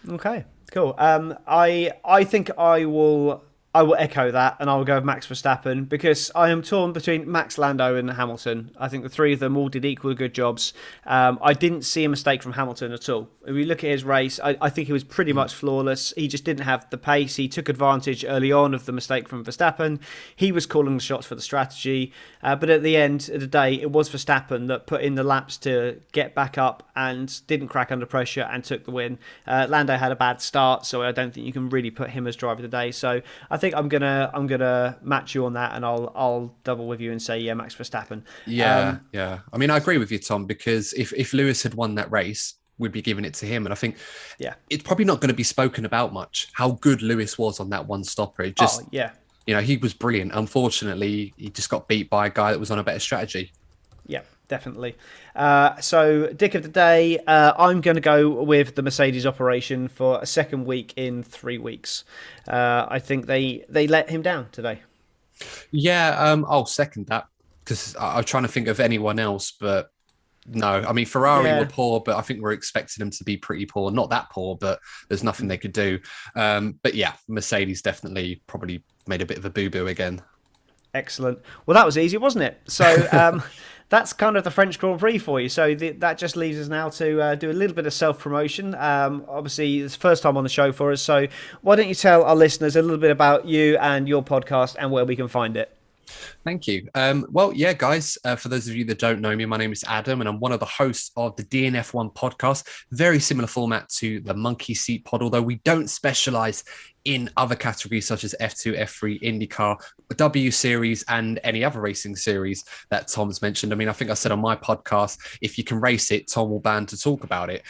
Okay, cool. I think I will echo that, and I will go with Max Verstappen, because I am torn between Max, Lando and Hamilton. I think the three of them all did equally good jobs. I didn't see a mistake from Hamilton at all. If we look at his race, I think he was pretty much flawless. He just didn't have the pace. He took advantage early on of the mistake from Verstappen. He was calling the shots for the strategy. But at the end of the day, it was Verstappen that put in the laps to get back up and didn't crack under pressure and took the win. Lando had a bad start, so I don't think you can really put him as driver of the day. So I think I'm gonna match you on that, and I'll double with you and say Max Verstappen. Yeah. I mean, I agree with you, Tom, because if Lewis had won that race, we'd be giving it to him. And I think it's probably not going to be spoken about much how good Lewis was on that one stopper. It just, he was brilliant. Unfortunately, he just got beat by a guy that was on a better strategy. Yeah, definitely. So, Dick of the Day, I'm going to go with the Mercedes operation for a second week in 3 weeks. I think they let him down today. Yeah, I'll second that, because I'm trying to think of anyone else, but no. I mean, Ferrari were poor, but I think we're expecting them to be pretty poor. Not that poor, but there's nothing they could do. But yeah, Mercedes definitely probably made a bit of a boo-boo again. Excellent. Well, that was easy, wasn't it? So that's kind of the French Grand Prix for you. So that just leaves us now to do a little bit of self-promotion. Obviously, it's the first time on the show for us. So why don't you tell our listeners a little bit about you and your podcast and where we can find it? Thank you. Well, yeah, guys, for those of you that don't know me, my name is Adam, and I'm one of the hosts of the DNF1 podcast. Very similar format to the Monkeyseat pod, although we don't specialize in other categories such as F2, F3, IndyCar, W Series, and any other racing series that Tom's mentioned. I mean, I think I said on my podcast, if you can race it, Tom will ban to talk about it.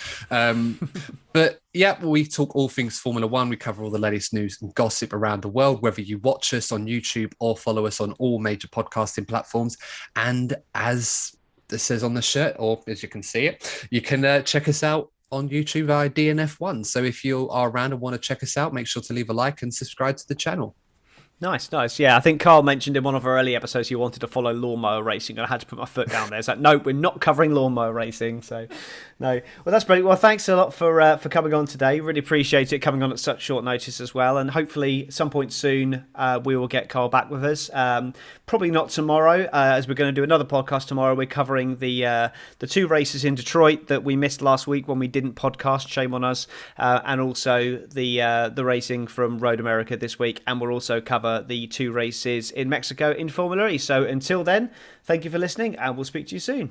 But yeah, we talk all things Formula One. We cover all the latest news and gossip around the world, whether you watch us on YouTube or follow us on all major podcasting platforms. And as it says on the shirt, or as you can see it, you can check us out on YouTube via DNF1. So if you are around and want to check us out, make sure to leave a like and subscribe to the channel. Nice. Yeah, I think Carl mentioned in one of our early episodes he wanted to follow lawnmower racing, and I had to put my foot down there. It's like, no, we're not covering lawnmower racing. So, no. Well, that's brilliant. Well, thanks a lot for coming on today. Really appreciate it, coming on at such short notice as well. And hopefully, some point soon, we will get Carl back with us. Probably not tomorrow, as we're going to do another podcast tomorrow. We're covering the 2 races in Detroit that we missed last week when we didn't podcast. Shame on us. And also the racing from Road America this week. And we'll also cover the 2 races in Mexico in Formula E. So until then, thank you for listening, and we'll speak to you soon.